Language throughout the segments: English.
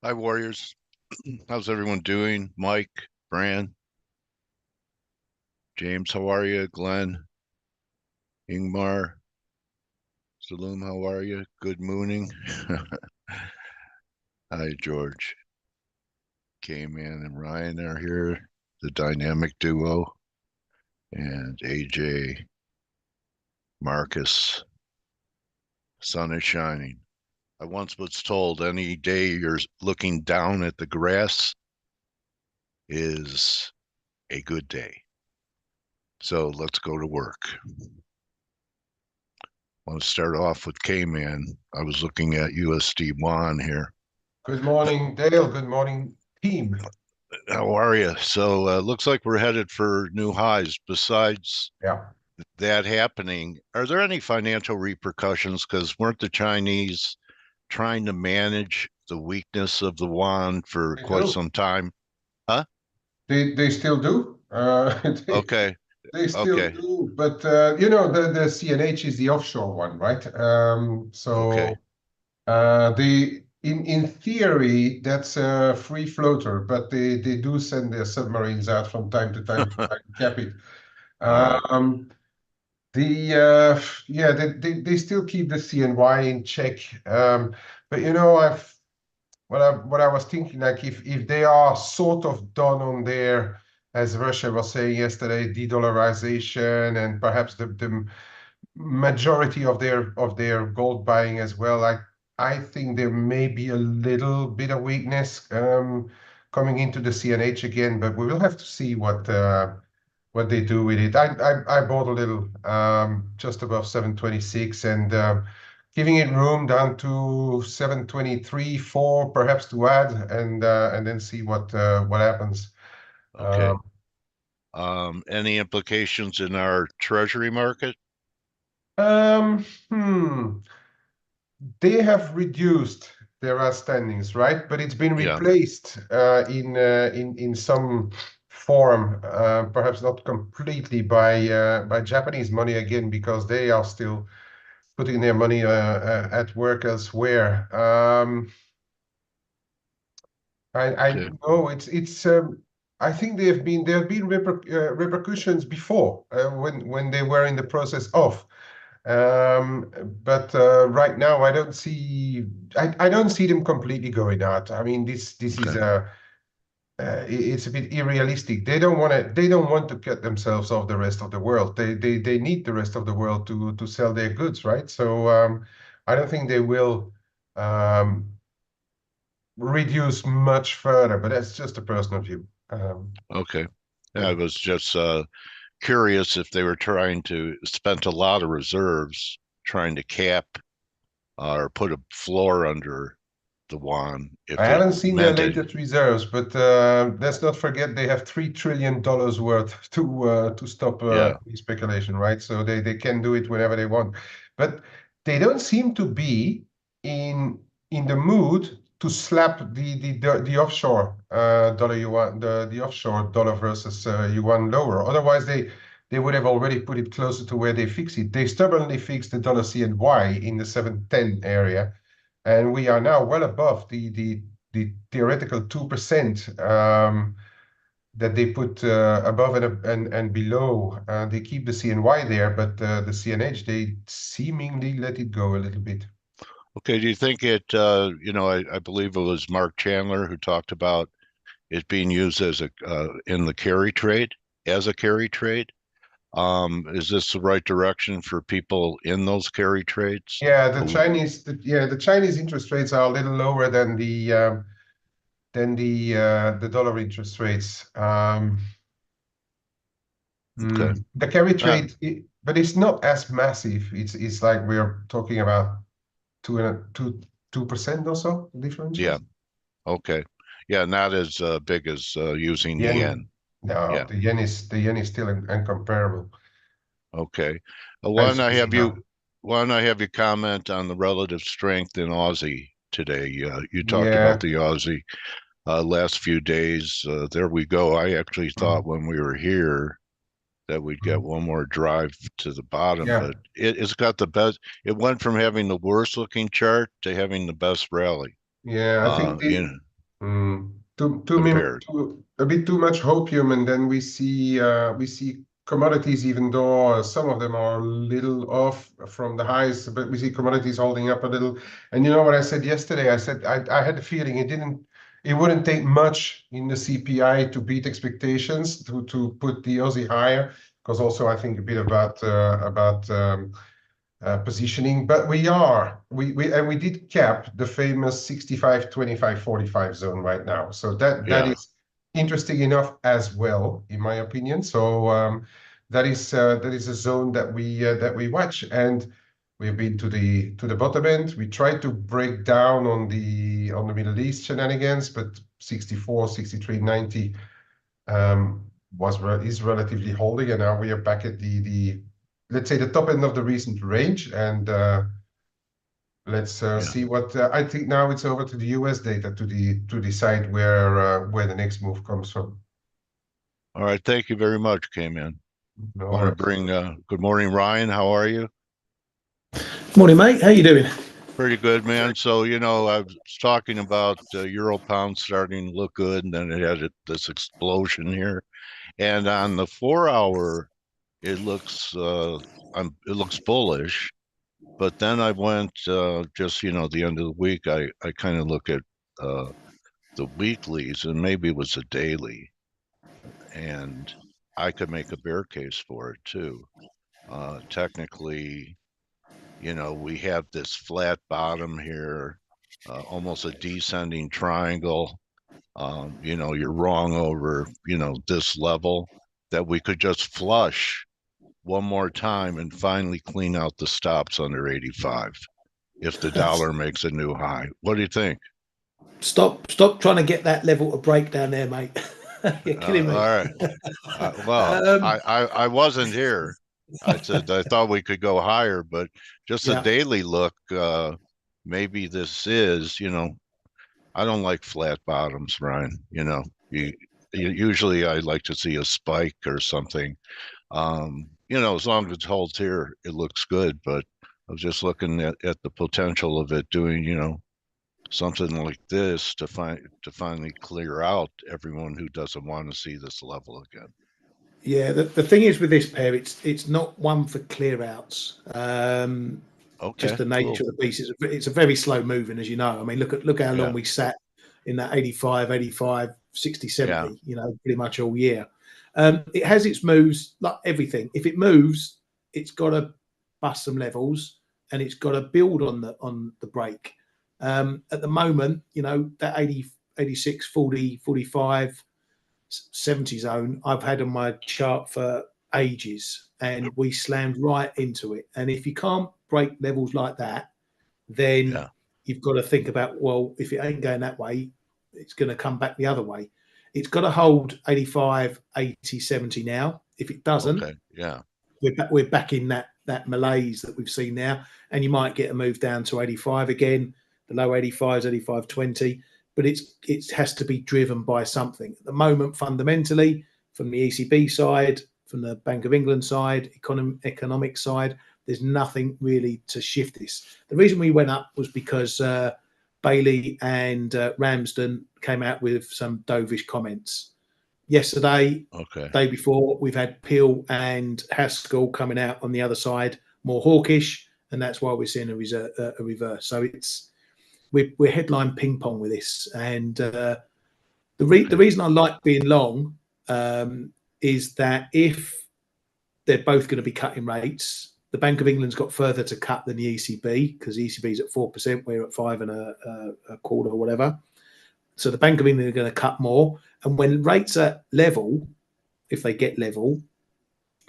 Hi, Warriors. How's everyone doing? Mike, Bran, James, how are you? Glenn, Ingmar, Saloom, how are you? Good mooning. Hi, George. Kman and Ryan are here, the dynamic duo, and AJ, Marcus. Sun is shining. I once was told any day you're looking down at the grass is a good day. So let's go to work. I want to start off with K-Man. I was looking at USD Won here. Good morning, Dale. Good morning, team. How are you? So looks like we're headed for new highs. Besides Yeah. that happening, are there any financial repercussions? Because weren't the Chinese trying to manage the weakness of the yuan for They quite do. some time? Huh? They still do. They, Okay. they still Okay. do. But the CNH is the offshore one, right? Okay. The in theory that's a free floater, but they do send their submarines out from time to time to try to cap it. All right. Um, they still keep the CNY in check. But what I was thinking, like if they are sort of done on their, as Russia was saying yesterday, de-dollarization and perhaps the majority of their gold buying as well, like I think there may be a little bit of weakness coming into the CNH again, but we will have to see what they do with it. I bought a little just above 726 and giving it room down to 723, 4 perhaps to add and then see what happens. Okay. Um, Any implications in our treasury market? um, hmm. They have reduced their outstandings, right? But it's been Yeah. replaced in some form, perhaps not completely by Japanese money again, because they are still putting their money at work elsewhere. I Okay. don't know. It's. I think there have been repercussions before when they were in the process of. But right now, I don't see them completely going out. I mean, this is Okay. it's a bit unrealistic. They don't want to cut themselves off the rest of the world. They need the rest of the world to sell their goods, right? So I don't think they will um, reduce much further. But that's just a personal view. Okay. Yeah, I Yeah. was just curious if they were trying to spent a lot of reserves trying to cap or put a floor under the yuan I if it haven't seen their meant it. latest reserves, but let's not forget they have $3 trillion worth to stop Yeah. any speculation, right? So they can do it whenever they want, but they don't seem to be in the mood to slap the offshore dollar yuan the offshore dollar versus yuan lower. Otherwise, they would have already put it closer to where they fix it. They stubbornly fixed the dollar CNY in the 710 area. And we are now well above the theoretical 2% that they put above and below. They keep the CNY there, but the CNH, they seemingly let it go a little bit. Okay. Do you think I believe it was Mark Chandler who talked about it being used as a in the carry trade as a carry trade. Is this the right direction for people in those carry trades? Yeah, Oh, the Chinese interest rates are a little lower than the dollar interest rates. okay. The carry Ah, trade, but it's not as massive. It's like we're talking about 2% or so yeah. differences. Okay. Yeah, not as big as using the yen. Yen, no, Yeah. the yen is still incomparable. Okay. As you see now. Why don't I have you comment on the relative strength in Aussie today? You talked about Yeah, the Aussie last few days. There we go. I actually mm, thought when we were here that we'd get mm, one more drive to the bottom, yeah, but it's got the best. It went from having the worst looking chart to having the best rally. yeah. I think You know. compared. A bit too much hopium, and then we see commodities, even though some of them are a little off from the highs, but we see commodities holding up a little. And you know what I said yesterday? I said I had the feeling it wouldn't take much in the CPI to beat expectations to put the Aussie higher, because also I think a bit about positioning, but we did cap the famous 65, 25, 45 zone right now. So that Yeah. is interesting enough as well, in my opinion. So that is a zone that we watch, and we've been to the bottom end. We tried to break down on the Middle East shenanigans, but 64, 63.90 is relatively holding, and now we are back at the let's say the top end of the recent range, and let's Yeah. see what I think. Now it's over to the US data to decide where the next move comes from. All right. Thank you very much, Kman. No Want to worries. bring good morning, Ryan. How are you? Morning, mate. How you doing? Pretty good, man. So, I was talking about Euro pound starting to look good, and then it had this explosion here. And on the 4 hour, it looks it looks bullish. But then I went just the end of the week. I kind of look at the weeklies, and maybe it was a daily, and I could make a bear case for it too. Technically, we have this flat bottom here, almost a descending triangle. You're wrong over, this level, that we could just flush one more time and finally clean out the stops under 85 if the dollar makes a new high. What do you think? Stop trying to get that level to break down there, mate. You're kidding All me. right. Well, Um, I wasn't here. I said I thought we could go higher, but just a yeah, daily look, maybe this is, I don't like flat bottoms, Ryan. Usually I like to see a spike or something. As long as it holds here, it looks good. But I was just looking at the potential of it doing, something like this to finally clear out everyone who doesn't want to see this level again. yeah. The thing is with this pair, it's not one for clear outs. Just Okay, the cool. nature of the piece. It's a very slow moving, as you know. I mean, look how long Yeah, we sat in that 85, 85, 60, yeah, 70, pretty much all year. It has its moves, like everything. If it moves, it's got to bust some levels and it's got to build on the break. At the moment, that 80, 86, 40, 45, 70 zone, I've had on my chart for ages and we slammed right into it. And if you can't break levels like that, then yeah. you've got to think about, well, if it ain't going that way, it's going to come back the other way. It's got to hold 85, 80, 70 now. If it doesn't, Okay, yeah, we're back in that malaise that we've seen now. And you might get a move down to 85 again, the low 85s, 85.20. But it has to be driven by something. At the moment, fundamentally, from the ECB side, from the Bank of England side, economic side, there's nothing really to shift this. The reason we went up was because Bailey and Ramsden came out with some dovish comments. Yesterday, okay, day before, we've had Peel and Haskell coming out on the other side, more hawkish, and that's why we're seeing a reverse. So we're headline ping pong with this, and the okay, reason I like being long is that if they're both going to be cutting rates, the Bank of England's got further to cut than the ECB because the ECB is at 4%, we're at 5.25 or whatever. So the Bank of England are going to cut more, and when rates are level, if they get level,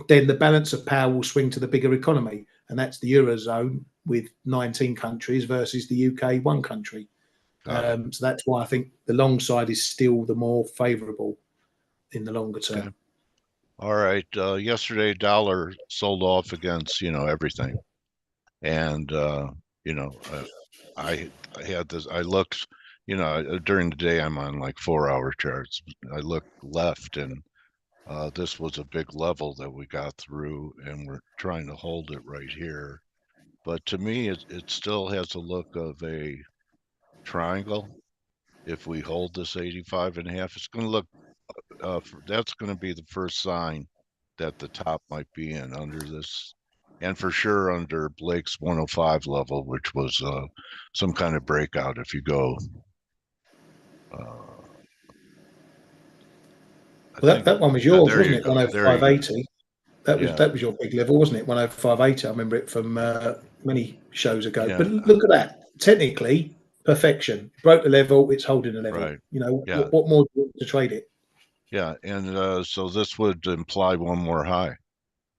then the balance of power will swing to the bigger economy, and that's the Eurozone with 19 countries versus the UK, one country. got it. So that's why I think the long side is still the more favourable in the longer Okay, term. all right. Yesterday, dollar sold off against everything, and I I had this. I looked, during the day I'm on like 4 hour charts. I looked left, and this was a big level that we got through, and we're trying to hold it right here. But to me, it still has a look of a triangle, if we hold this 85.5, it's going to look, that's going to be the first sign that the top might be in under this, and for sure under Blake's 105 level, which was some kind of breakout. If you go, Well, that one was yours, there wasn't you it? go. There you go. 105.80. Yeah. That was your big level, wasn't it? 105.80. I remember it from many shows ago. Yeah. But look at that. Technically, perfection. Broke the level. It's holding the level. Right. You know, Yeah. what more do you want to trade it? Yeah, and so this would imply one more high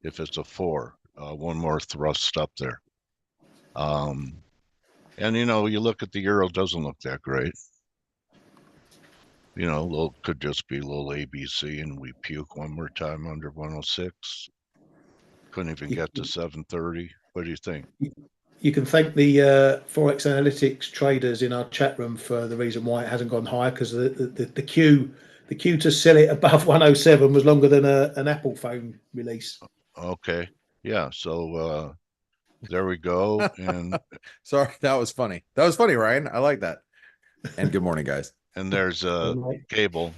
if it's a 4, one more thrust up there. And you know, you look at the euro, doesn't look that great. You know, could just be a little ABC, and we puke one more time under 106. Couldn't even get to 730. What do you think? You can thank the ForexAnalytix traders in our chat room for the reason why it hasn't gone higher, because the queue to sell it above 107 was longer than an Apple phone release. Okay, yeah. So there we go. And sorry, that was funny. That was funny, Ryan. I like that. And good morning, guys. And there's a cable.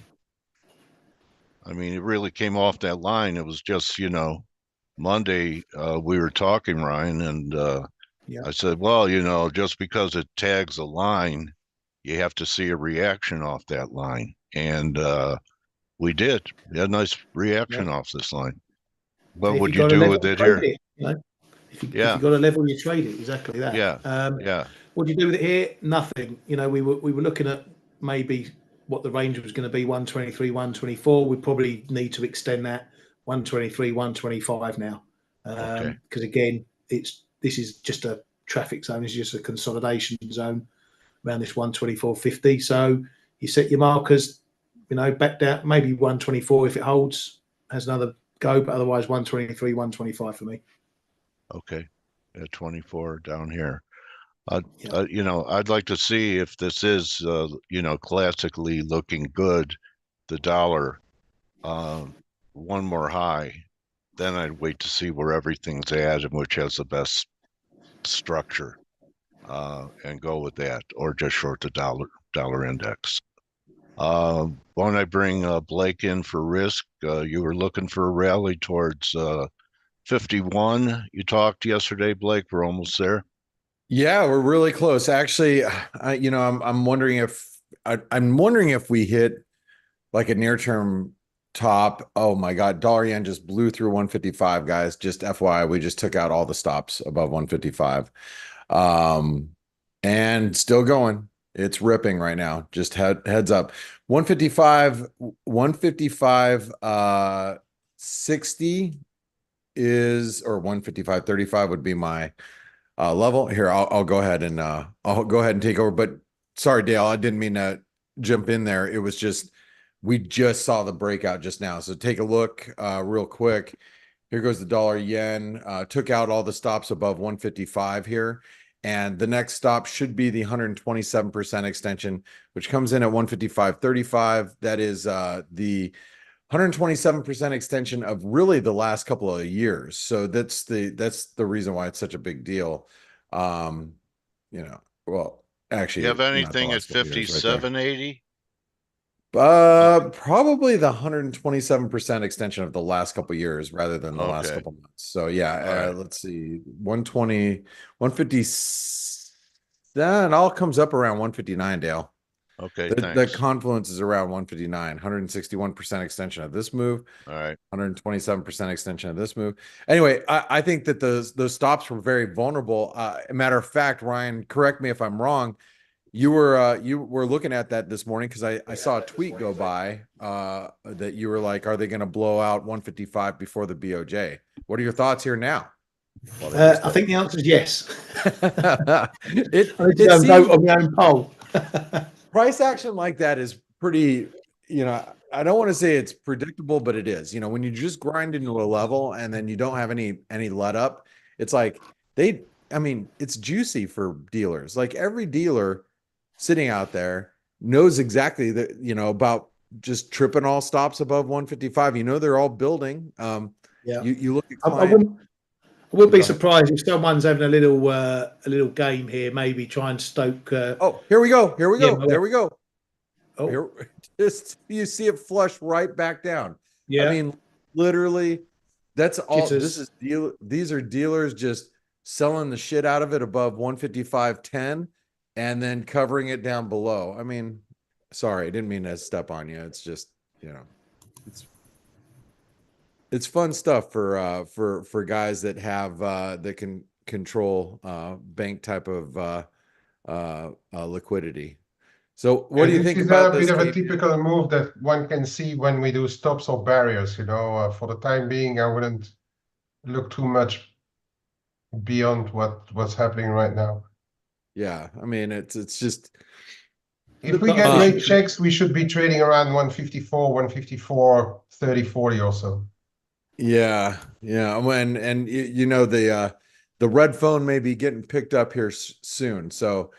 I mean, it really came off that line. It was just, you know, Monday we were talking, Ryan, and I said, well, you know, just because it tags a line, you have to see a reaction off that line. And we did. We had a nice reaction off this line. What would you do with it here? If you got a level, you trade it. Exactly that. Yeah. What do you do with it here? Nothing. You know, we were looking at maybe what the range was going to be, 123, 124. We probably need to extend that 123, 125 now. Because again, this is just a traffic zone. It's just a consolidation zone around this 124.50. So you set your markers, you know, back down, maybe 124 if it holds, has another go, but otherwise 123, 125 for me. Okay, at 24 down here. You know, I'd like to see if this is, you know, classically looking good, the dollar, one more high. Then I'd wait to see where everything's at and which has the best structure, and go with that, or just short the dollar index. Why don't I bring Blake in for risk? You were looking for a rally towards 51. You talked yesterday, Blake. We're almost there. Yeah, we're really close. Actually, you know, I'm wondering if we hit like a near-term top. Oh my God, dollar yen just blew through 155, guys. Just FYI, we just took out all the stops above 155. And still going. It's ripping right now. Just heads up. 155 60 is, or 155.35 would be my level. Here, I'll go ahead and take over. But sorry, Dale, I didn't mean to jump in there. It was just, we just saw the breakout just now. So take a look real quick. Here goes the dollar yen. Took out all the stops above 155 here. And the next stop should be the 127% extension, which comes in at 155.35. That is the 127% extension of really the last couple of years. So that's the reason why it's such a big deal. You know, well, actually, you have anything at 57.80? Probably the 127% extension of the last couple of years rather than the last couple months. So yeah, let's see, 120, 150. That all comes up around 159, Dale. Okay, the confluence is around 159, 161% extension of this move. All right. 127% extension of this move. Anyway, I think that those stops were very vulnerable. A matter of fact, Ryan, correct me if I'm wrong. You were looking at that this morning because I saw a tweet go by that you were like, are they going to blow out 155 before the BOJ? What are your thoughts here now? I think the answer is yes. it seems vote on my own poll. Price action like that is pretty, you know, I don't want to say it's predictable, but it is. You know, when you just grind into a level and then you don't have any let up, it's like it's juicy for dealers. Like every dealer sitting out there knows exactly that, you know, about just tripping all stops above 155. You know, they're all building. You look at client. I wouldn't be surprised if someone's having a little game here, maybe try and stoke. Oh, here we go. There we go. Oh, here, just you see it flush right back down. yeah. I mean, literally, that's all. Jitters. This is these are dealers just selling the shit out of it above 155.10 and then covering it down below. I mean, sorry, I didn't mean to step on you. It's just, you know, it's fun stuff for guys that have that can control bank type of liquidity. So what do you This think is about a this, bit of a Steve? typical move that one can see when we do stops or barriers. You know, for the time being, I wouldn't look too much beyond what's happening right now. Yeah, I mean it's just If we But I get think rate checks, we should be trading around 154, 154, 30, 40 or so. yeah, yeah. When and you know the red phone may be getting picked up here soon. So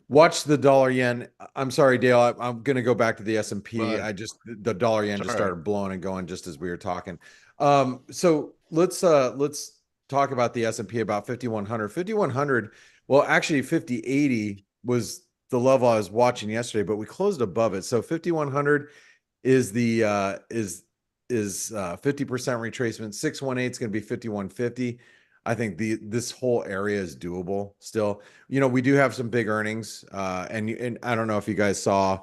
watch the dollar yen. I'm sorry, Dale. I'm going to go back to the S&P. But The dollar yen it's just all right. started blowing and going just as we were talking. So let's talk about the S&P about 5100. 5100, well actually 5080 was the level I was watching yesterday, but we closed above it. So 5100 is the is 50% retracement. 618 is going to be 5150. I think this whole area is doable still. You know, we do have some big earnings, and I don't know if you guys saw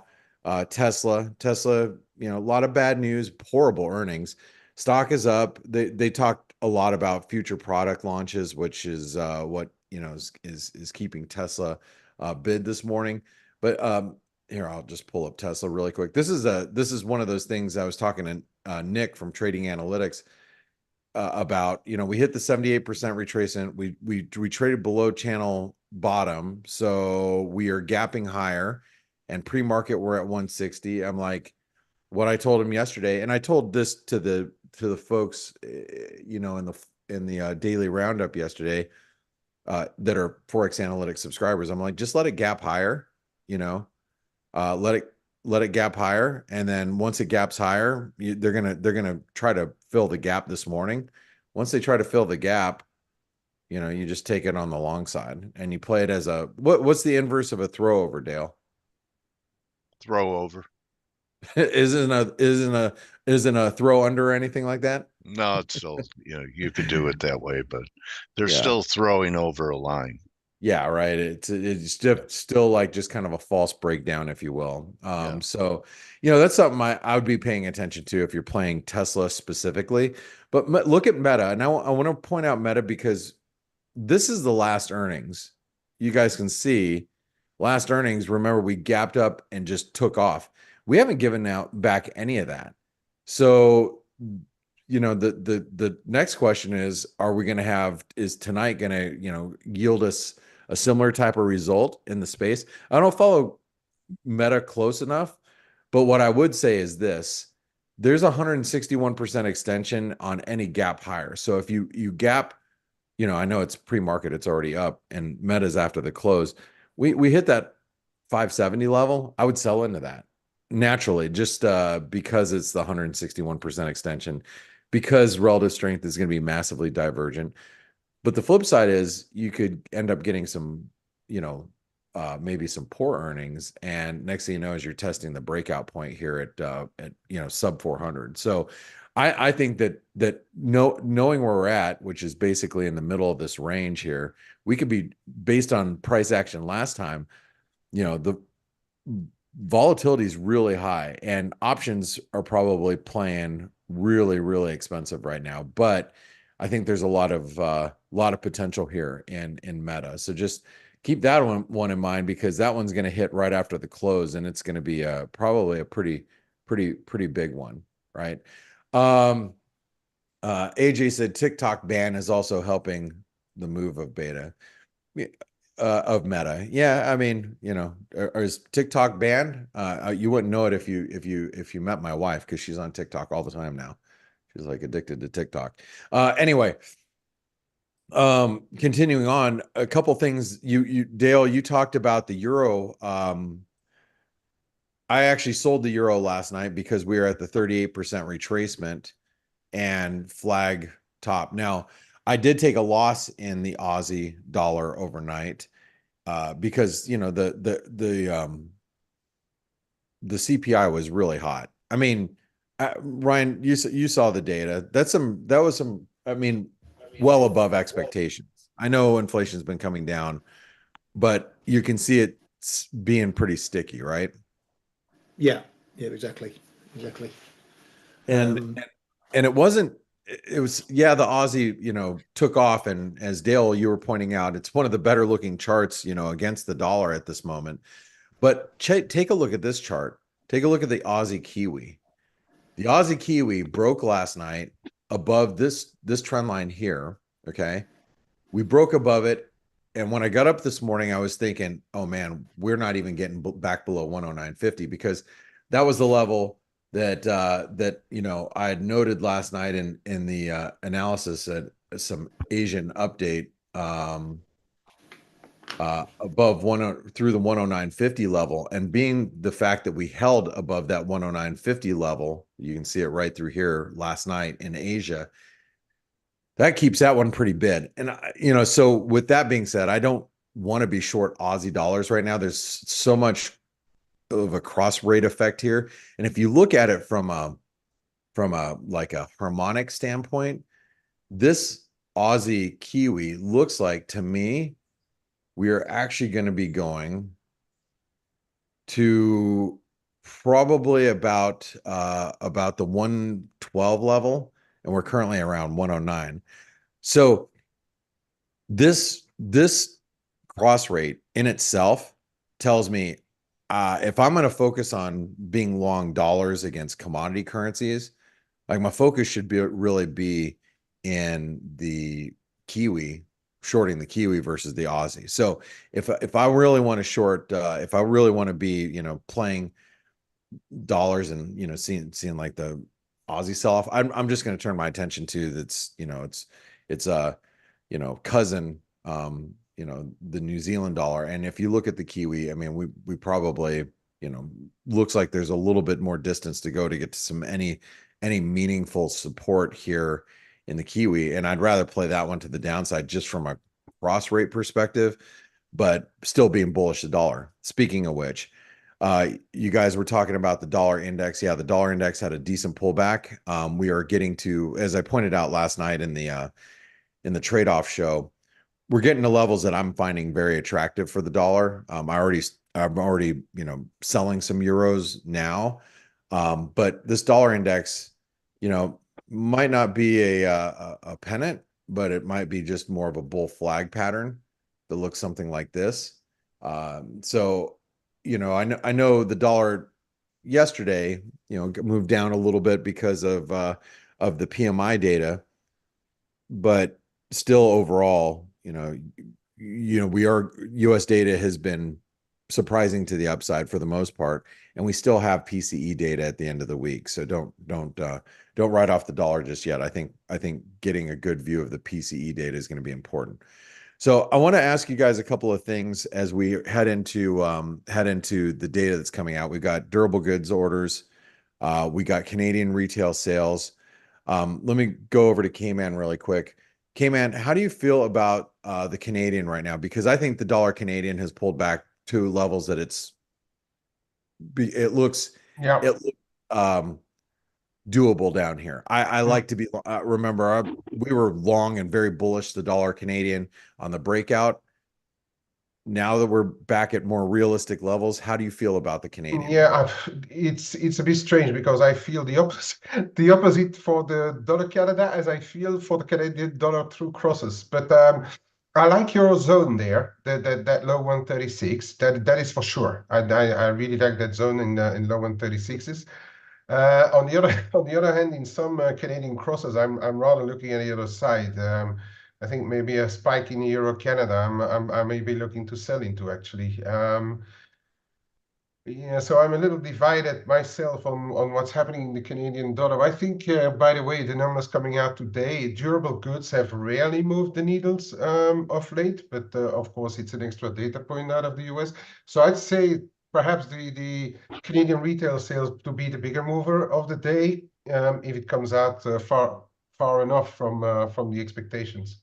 Tesla. You know, a lot of bad news, horrible earnings. Stock is up. They talked a lot about future product launches, which is what you know is keeping Tesla bid this morning. But here, I'll just pull up Tesla really quick. This is one of those things I was talking to Nick from Trading Analytics about. You know, we hit the 78% retracement. We traded below channel bottom, so we are gapping higher. And pre-market we're at 160. I'm like, what I told him yesterday, and I told this to the folks, you know, in the daily roundup yesterday that are ForexAnalytix subscribers. I'm like, just let it gap higher, you know. Let it gap higher, and then once it gaps higher, they're gonna try to fill the gap this morning. Once they try to fill the gap, you know, you just take it on the long side and you play it as a what's the inverse of a throw over, Dale? Throw over. isn't a throw under or anything like that? No, it's still, you know, you could do it that way, but they're Yeah. still throwing over a line. Yeah, right. It's still like just kind of a false breakdown, if you will. Yeah. So, you know, that's something I would be paying attention to if you're playing Tesla specifically. But look at Meta. And I want to point out Meta because this is the last earnings. You guys can see last earnings. Remember, we gapped up and just took off. We haven't given out back any of that. So, you know, the next question is, is tonight going to, you know, yield us a similar type of result in the space? I don't follow Meta close enough, but what I would say is this: there's 161% extension on any gap higher. So if you gap, you know, I know it's pre-market, it's already up, and Meta's after the close. We hit that 570 level. I would sell into that naturally, just because it's the 161% extension, because relative strength is going to be massively divergent. But the flip side is you could end up getting some, you know, maybe some poor earnings, and next thing you know is you're testing the breakout point here at you know sub 400. So I think that knowing where we're at, which is basically in the middle of this range here, we could be, based on price action last time, you know, the volatility is really high and options are probably playing really, really expensive right now. But I think there's a lot of potential here in Meta. So just keep that one in mind, because that one's going to hit right after the close, and it's going to be probably a pretty big one, right? AJ said TikTok ban is also helping the move of beta. Of Meta. Yeah, I mean, you know, is TikTok banned? You wouldn't know it if you met my wife, because she's on TikTok all the time now. She's like addicted to TikTok. Anyway, continuing on, a couple things. Dale, you talked about the euro. I actually sold the euro last night because we were at the 38% retracement and flag top. Now, I did take a loss in the Aussie dollar overnight because, you know, the CPI was really hot. I mean, Ryan, you saw the data. That was some, I mean, well above expectations. I know inflation's been coming down, but you can see it being pretty sticky, right? Yeah, yeah, exactly. And it wasn't, it was, yeah, the Aussie, you know, took off. And as Dale, you were pointing out, it's one of the better looking charts, you know, against the dollar at this moment. But take a look at this chart. Take a look at the Aussie Kiwi. The Aussie Kiwi broke last night above this trend line here. Okay. We broke above it. And when I got up this morning, I was thinking, oh man, we're not even getting back below 109.50, because that was the level that that, you know, I had noted last night in the analysis at some Asian update, above through the 109.50 level. And being the fact that we held above that 109.50 level, you can see it right through here last night in Asia, that keeps that one pretty bid. And, you know, so with that being said, I don't want to be short Aussie dollars right now. There's so much of a cross rate effect here. And if you look at it from a like a harmonic standpoint, this Aussie Kiwi looks like, to me, we are actually going to be going to probably about the 112 level, and we're currently around 109. So this cross rate in itself tells me, if I'm going to focus on being long dollars against commodity currencies, like my focus should really be in the Kiwi, shorting the Kiwi versus the Aussie. So if I really want to short, if I really want to be, you know, playing dollars and, you know, seeing like the Aussie sell off, I'm just going to turn my attention to that's, you know, it's a, you know, cousin, you know, the New Zealand dollar. And if you look at the Kiwi, I mean, we probably, you know, looks like there's a little bit more distance to go to get to some any meaningful support here in the Kiwi. And I'd rather play that one to the downside just from a cross rate perspective, but still being bullish the dollar. Speaking of which, you guys were talking about the dollar index. Yeah, the dollar index had a decent pullback. We are getting to, as I pointed out last night in the trade-off show, we're getting to levels that I'm finding very attractive for the dollar. I'm already, you know, selling some euros now. But this dollar index, you know, might not be a pennant, but it might be just more of a bull flag pattern that looks something like this. So, you know, I know the dollar yesterday, you know, moved down a little bit because of the PMI data, but still overall, you know, US data has been surprising to the upside for the most part, and we still have PCE data at the end of the week. So don't write off the dollar just yet. I think getting a good view of the PCE data is going to be important. So I want to ask you guys a couple of things as we head into the data that's coming out. We've got durable goods orders, we got Canadian retail sales. Let me go over to Kman really quick. Kman, how do you feel about the Canadian right now? Because I think the dollar Canadian has pulled back to levels that it looks doable down here. I like to be, remember, we were long and very bullish the dollar Canadian on the breakout. Now that we're back at more realistic levels, how do you feel about the Canadian? Yeah, it's a bit strange because I feel the opposite for the dollar Canada as I feel for the Canadian dollar through crosses. But I like your zone there, that low 136. That is for sure. I really like that zone in low 136s. On the other hand, in some Canadian crosses, I'm rather looking at the other side. I think maybe a spike in Euro Canada. I may be looking to sell into actually. Yeah, so I'm a little divided myself on what's happening in the Canadian dollar. I think, by the way, the numbers coming out today, durable goods have rarely moved the needles of late, but of course it's an extra data point out of the US. So I'd say perhaps the Canadian retail sales to be the bigger mover of the day, if it comes out far enough from the expectations.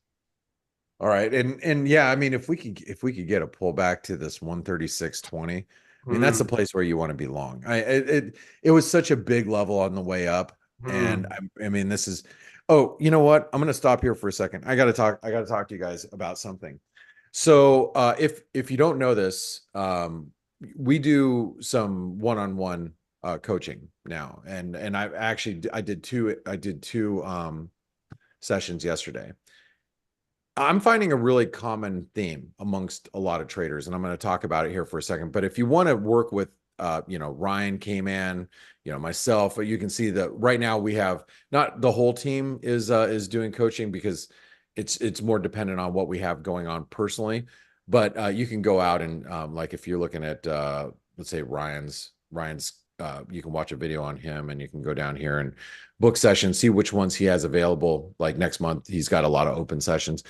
All right, and yeah, I mean, if we could get a pullback to this 136.20, I mean, that's the place where you want to be long. It was such a big level on the way up, and I mean, this is. Oh, you know what? I'm going to stop here for a second. I got to talk to you guys about something. So, if you don't know this, we do some one-on-one coaching now, and I did two sessions yesterday. I'm finding a really common theme amongst a lot of traders, and I'm going to talk about it here for a second. But if you want to work with, Ryan Kman, myself, you can see that right now we have not the whole team is doing coaching because it's more dependent on what we have going on personally. But you can go out and like if you're looking at let's say Ryan's. You can watch a video on him, and you can go down here and book sessions, see which ones he has available. Like next month, he's got a lot of open sessions.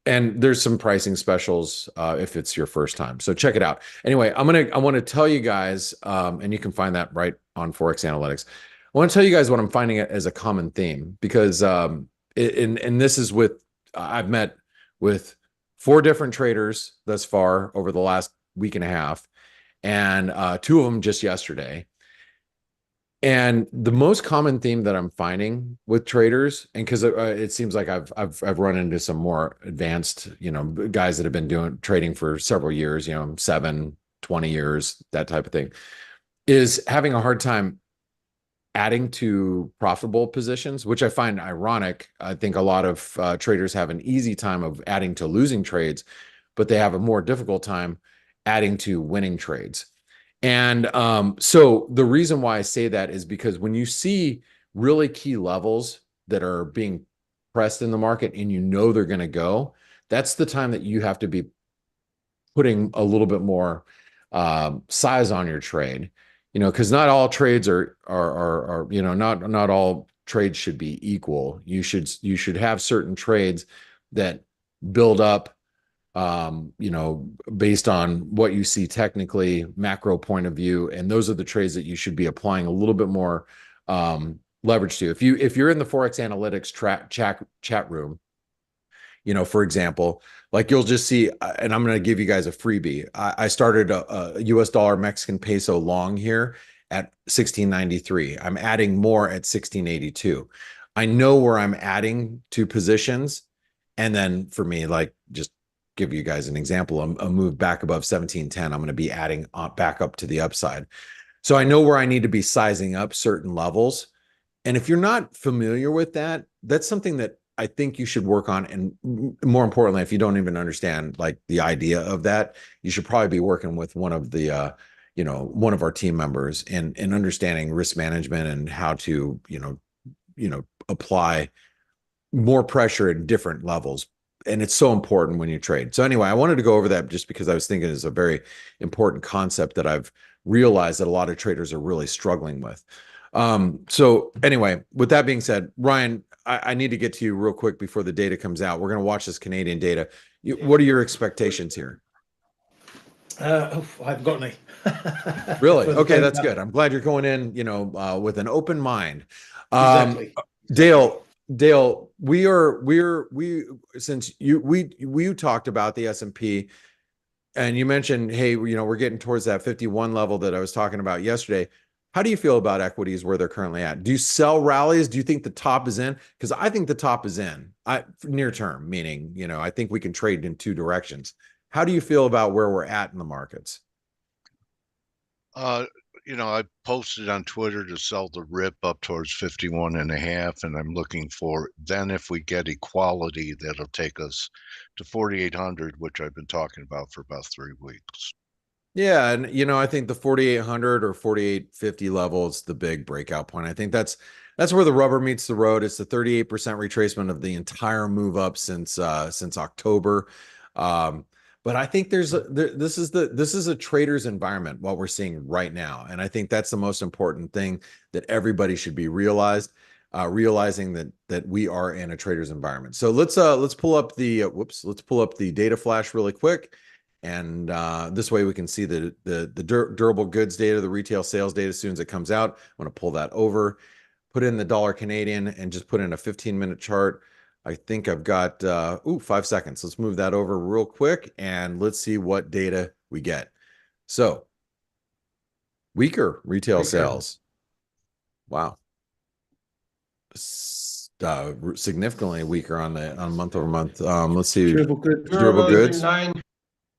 And there's some pricing specials if it's your first time. So check it out. Anyway, I want to tell you guys, and you can find that right on ForexAnalytix. I want to tell you guys what I'm finding as a common theme, because and this is with I've met with 4 different traders thus far over the last week and a half, and 2 of them just yesterday. And the most common theme that I'm finding with traders, and because it seems like I've run into some more advanced, guys that have been trading for several years, 7, 20 years, that type of thing, is having a hard time adding to profitable positions, which I find ironic. I think a lot of traders have an easy time of adding to losing trades, but they have a more difficult time adding to winning trades. And so the reason why I say that is because when you see really key levels that are being pressed in the market and they're going to go, that's the time that you have to be putting a little bit more size on your trade, because not all trades are not all trades should be equal. You should have certain trades that build up based on what you see technically, macro point of view, and those are the trades that you should be applying a little bit more leverage to. If you're in the ForexAnalytix chat room, for example, like you'll just see, and I'm going to give you guys a freebie. I started a US dollar Mexican peso long here at 1693. I'm adding more at 1682. I know where I'm adding to positions, and then for me, like just give you guys an example, a move back above 1710, I'm going to be adding back up to the upside. So I know where I need to be sizing up certain levels. And if you're not familiar with that, that's something that I think you should work on. And more importantly, if you don't even understand like the idea of that, you should probably be working with one of the one of our team members in understanding risk management and how to apply more pressure at different levels. And it's so important when you trade. So anyway, I wanted to go over that just because I was thinking it's a very important concept that I've realized that a lot of traders are really struggling with. So anyway, with that being said, Ryan, I need to get to you real quick before the data comes out. We're going to watch this Canadian data. What are your expectations here? I haven't got any. Really? Okay, that's good. I'm glad you're going in, with an open mind. Exactly. Dale, since we talked about the S&P, and you mentioned, hey, we're getting towards that 51 level that I was talking about yesterday. How do you feel about equities where they're currently at? Do you sell rallies? Do you think the top is in? Because I think the top is in. Near term, meaning, I think we can trade in 2 directions. How do you feel about where we're at in the markets? I posted on Twitter to sell the rip up towards 51.5, and I'm looking for, then if we get equality, that'll take us to 4,800, which I've been talking about for about 3 weeks. Yeah, and I think the 4,800 or 4,850 level is the big breakout point. I think that's where the rubber meets the road. It's the 38% retracement of the entire move up since October. But I think this is a trader's environment, what we're seeing right now, and I think that's the most important thing that everybody should be realizing that we are in a trader's environment. So let's pull up the data flash really quick, and this way we can see the durable goods data, the retail sales data as soon as it comes out. I'm going to pull that over, put in the dollar Canadian, and just put in a 15-minute chart. I think I've got 5 seconds. Let's move that over real quick and let's see what data we get. So Weaker retail Weaker. sales. Wow. Significantly weaker on month over month. Let's see. Durable goods. Durable goods. In line.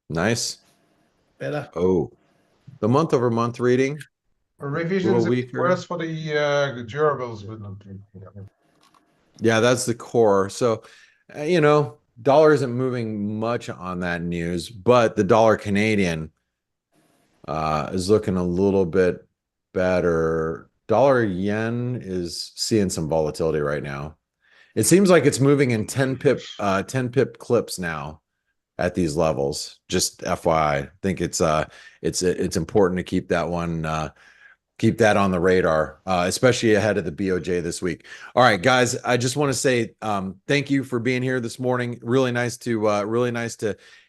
Nice. Better. Oh, the month over month reading. Revisions weaker. worse for the durables. Yeah, that's the core. So, you know, dollar isn't moving much on that news, but the dollar Canadian is looking a little bit better. Dollar yen is seeing some volatility right now. It seems like it's moving in 10 pip clips now at these levels. Just FYI, I think it's important to keep that one keep that on the radar, especially ahead of the BOJ this week. All right, guys, I just want to say thank you for being here this morning. Really nice to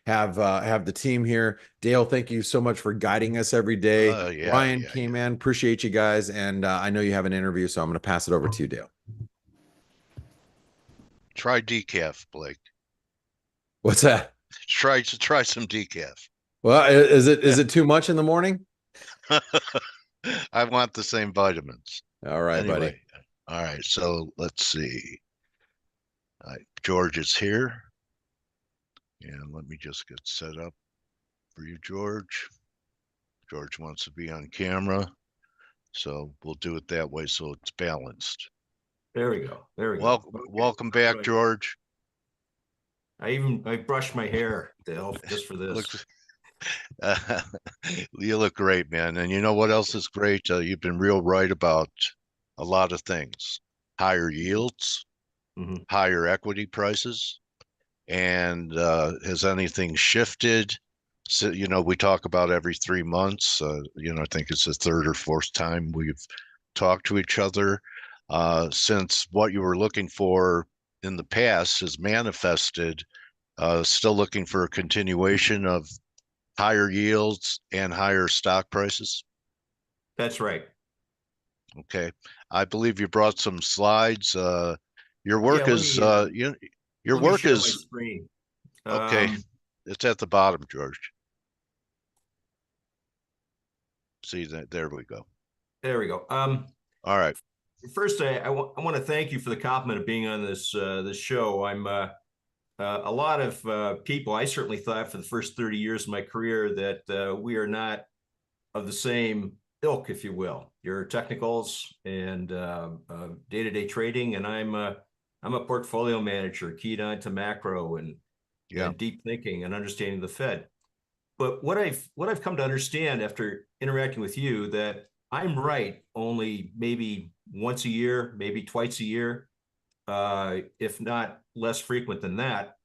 have the team here. Dale, thank you so much for guiding us every day. Ryan, Kman, appreciate you guys, and I know you have an interview, so I'm going to pass it over to you, Dale. Try decaf, Blake. What's that? Try some decaf. Well, is it too much in the morning? I want the same vitamins. All right, anyway, buddy. All right, so let's see. George is here. And let me just get set up for you, George. George wants to be on camera. So we'll do it that way so it's balanced. There we go. There we go. Okay. Welcome back, George. I brushed my hair, Dale, just for this. You look great, man. And you know what else is great? You've been real right about a lot of things. Higher yields, higher equity prices. And has anything shifted? So, you know, we talk about every 3 months. You know, I think it's the third or fourth time we've talked to each other. Since what you were looking for in the past has manifested, still looking for a continuation of higher yields and higher stock prices? That's right. Okay. I believe you brought some slides. Your work is your work is screen. Okay. It's at the bottom, George. See that? There we go. There we go. All right. First, I want to thank you for the compliment of being on this show. I'm a lot of people, I certainly thought for the first 30 years of my career that we are not of the same ilk, if you will. You're technicals and day-to-day trading, and I'm a portfolio manager keyed on to macro and deep thinking and understanding the Fed. But what I've come to understand after interacting with you, that I'm right only maybe once a year, maybe twice a year, if not less frequent than that.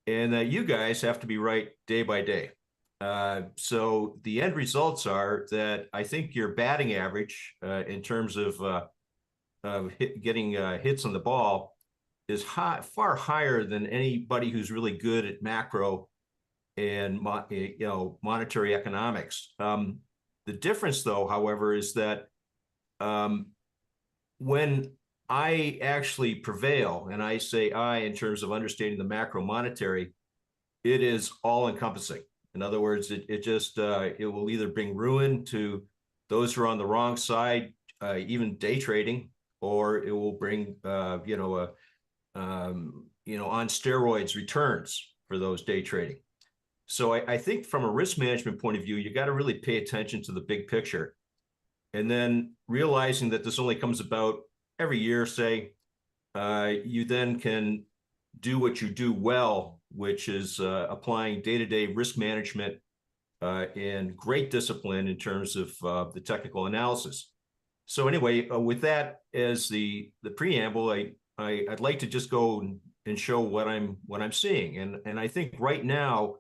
And you guys have to be right day by day. So the end results are that I think your batting average in terms of getting hits on the ball is far higher than anybody who's really good at macro and monetary economics. The difference, though, however, is that when I actually prevail, and I say I in terms of understanding the macro monetary, it is all encompassing. In other words, it will either bring ruin to those who are on the wrong side, even day trading, or it will bring on steroids returns for those day trading. So I think from a risk management point of view, you got to really pay attention to the big picture, and then realizing that this only comes about every year, say, you then can do what you do well, which is applying day-to-day risk management and great discipline in terms of the technical analysis. So anyway, with that as the preamble, I'd like to just go and show what I'm seeing, and I think right now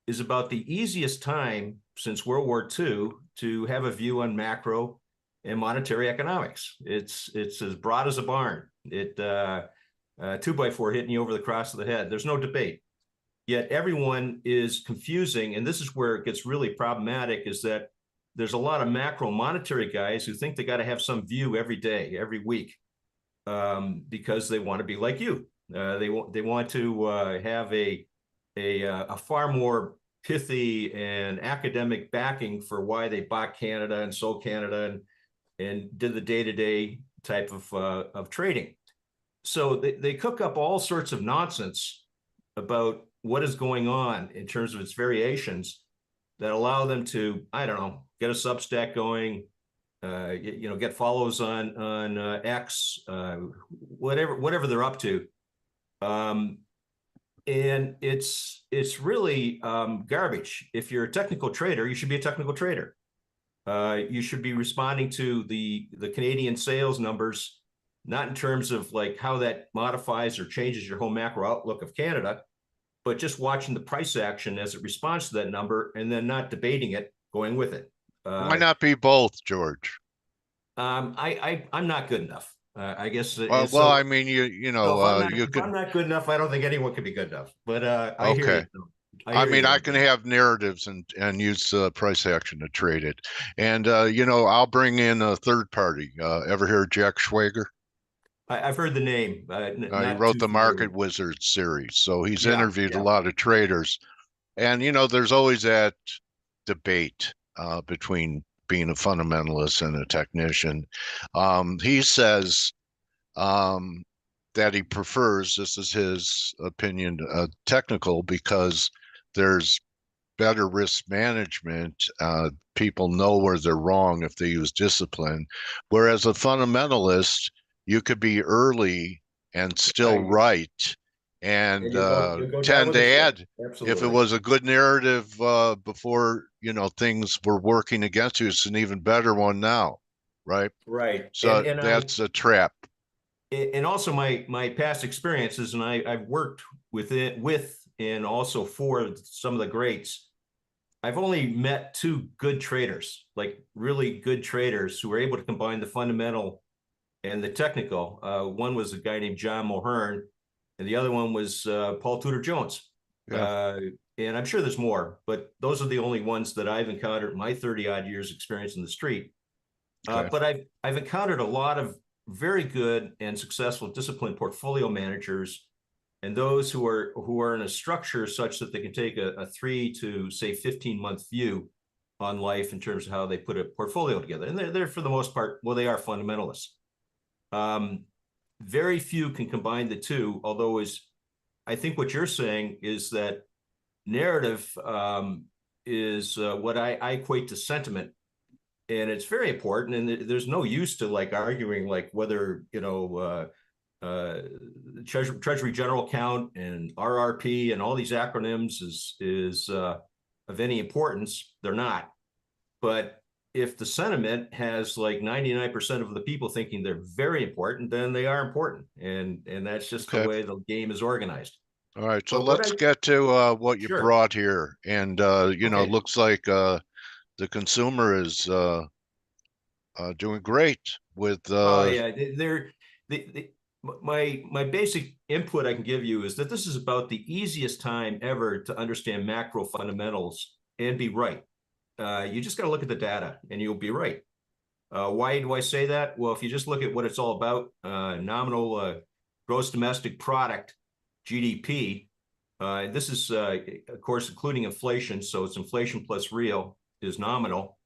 is about the easiest time since World War II to have a view on macro and monetary economics. It's as broad as a barn. It 2x4 hitting you over the cross of the head. There's no debate. Yet everyone is confusing, and this is where it gets really problematic, is that there's a lot of macro monetary guys who think they got to have some view every day, every week, because they want to be like you. They want to have a far more pithy and academic backing for why they bought Canada and sold Canada and did the day-to-day type of trading. So they cook up all sorts of nonsense about what is going on in terms of its variations that allow them to, I don't know, get a Substack going, get follows on X, whatever they're up to. And it's really garbage. If you're a technical trader, you should be a technical trader. You should be responding to the Canadian sales numbers, not in terms of like how that modifies or changes your whole macro outlook of Canada, but just watching the price action as it responds to that number and then not debating it, going with it. Why not be both, George? I'm not good enough. I guess. Well, I mean, you know, if I'm not good enough, I don't think anyone can be good enough. But I hear okay. you. I mean, I can have narratives and use price action to trade it. And, I'll bring in a third party. Ever hear of Jack Schwager? I've heard the name. He wrote the Market Wizards series. So he's interviewed a lot of traders. And, there's always that debate between being a fundamentalist and a technician. He says that he prefers, this is his opinion, technical, because there's better risk management. People know where they're wrong if they use discipline. Whereas a fundamentalist, you could be early and still right. And tend to add, if it was a good narrative before, things were working against you, it's an even better one now, right? Right. So that's a trap. And also my past experiences, and I've worked with and also for some of the greats. I've only met two good traders, like really good traders who were able to combine the fundamental and the technical. One was a guy named John Mulhern, and the other one was Paul Tudor Jones. Yeah. And I'm sure there's more, but those are the only ones that I've encountered in my 30 odd years experience in the street. Okay. But I've encountered a lot of very good and successful disciplined portfolio managers, and those who are in a structure such that they can take a 3 to say 15-month view on life in terms of how they put a portfolio together. And they're for the most part, well, they are fundamentalists. Very few can combine the two, although I think what you're saying is that narrative is what I equate to sentiment. And it's very important, and there's no use to like arguing like whether Treasury General Account and RRP and all these acronyms is of any importance. They're not. But if the sentiment has like 99% of the people thinking they're very important, then they are important, and that's just the way the game is organized. All right, so let's get to what you brought here, and it looks like the consumer is doing great with my basic input I can give you is that this is about the easiest time ever to understand macro fundamentals and be right. You just got to look at the data and you'll be right. Why do I say that? Well, if you just look at what it's all about, nominal gross domestic product, GDP, this is, of course, including inflation. So it's inflation plus real is nominal.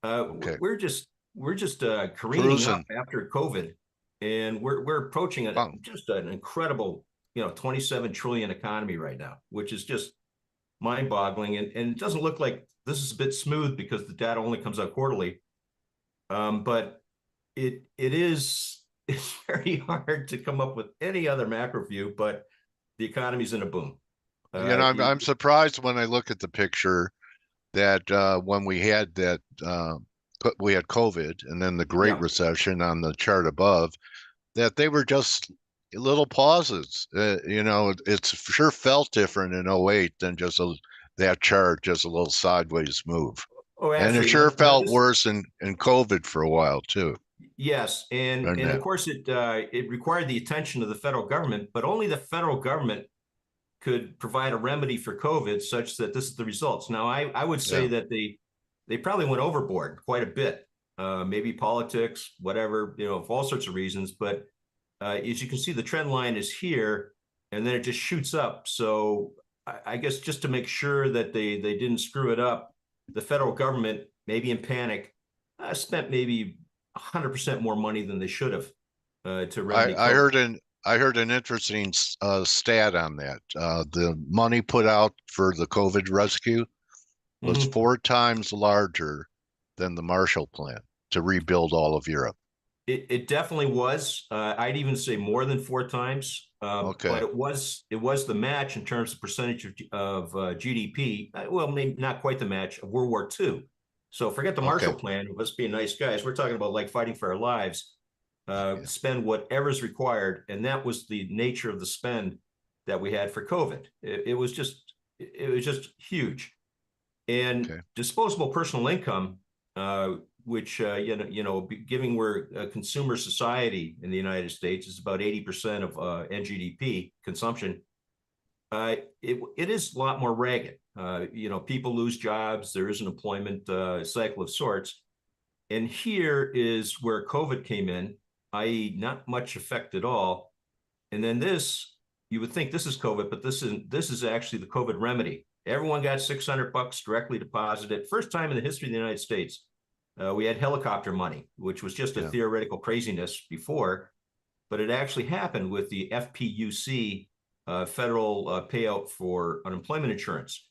We're just careening up after COVID, and we're approaching just an incredible, 27 trillion economy right now, which is just mind-boggling. And it doesn't look like this is a bit smooth because the data only comes out quarterly. But it's very hard to come up with any other macro view, but the economy's in a boom. I'm surprised when I look at the picture that when we had that we had COVID and then the Great Recession on the chart above, that they were just little pauses. It's sure felt different in 08 than just that chart, just a little sideways move. Oh, and it sure felt worse in COVID for a while too. Yes, and of course it required the attention of the federal government, but only the federal government could provide a remedy for COVID such that this is the results. Now, I would say that they probably went overboard quite a bit, maybe politics, whatever, for all sorts of reasons. But as you can see, the trend line is here, and then it just shoots up. So I guess just to make sure that they didn't screw it up, the federal government, maybe in panic, spent maybe 100% more money than they should have to remedy COVID. I heard an interesting stat on that. The money put out for the COVID rescue was 4 times larger than the Marshall Plan to rebuild all of Europe. It definitely was. I'd even say more than 4 times. Okay. But it was the match in terms of percentage of GDP. Well, maybe not quite the match of World War II. So forget the Marshall Plan. Let's be nice guys. We're talking about like fighting for our lives. Spend whatever's required, and that was the nature of the spend that we had for COVID. It was just huge. And disposable personal income, which given we're a consumer society in the United States, is about 80% of NGDP consumption. It is a lot more ragged. People lose jobs. There is an employment cycle of sorts. And here is where COVID came in, i.e. not much effect at all. And then this, you would think this is COVID, but this is actually the COVID remedy. Everyone got $600 directly deposited. First time in the history of the United States. We had helicopter money, which was just a theoretical craziness before, but it actually happened with the F.A.C.E. Federal payout for unemployment insurance.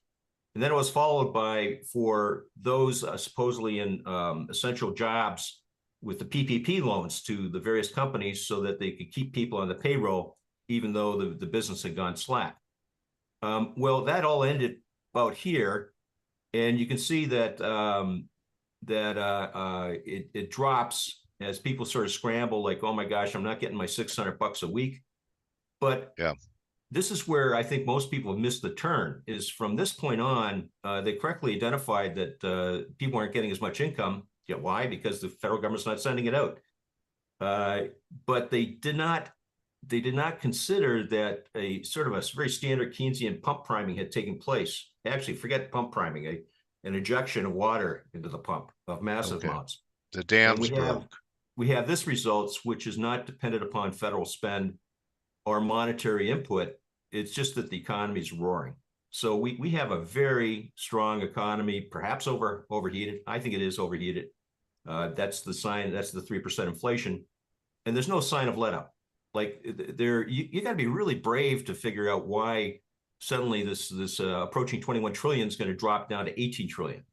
And then it was followed by, for those supposedly in essential jobs, with the PPP loans to the various companies so that they could keep people on the payroll, even though the business had gone slack. Well, that all ended about here. And you can see that it drops as people sort of scramble, like, oh my gosh, I'm not getting my $600 a week. But this is where I think most people have missed the turn, is from this point on, they correctly identified that people aren't getting as much income. Why? Because the federal government's not sending it out. But they did not consider that a sort of a very standard Keynesian pump priming had taken place. Actually, forget pump priming, an injection of water into the pump of massive amounts. The dams broke. We have this results, which is not dependent upon federal spend or monetary input. It's just that the economy is roaring. So we have a very strong economy, perhaps overheated. I think it is overheated. That's the sign. That's the 3% inflation, and there's no sign of let up. Like you got to be really brave to figure out why suddenly this approaching 21 trillion is going to drop down to 18 trillion,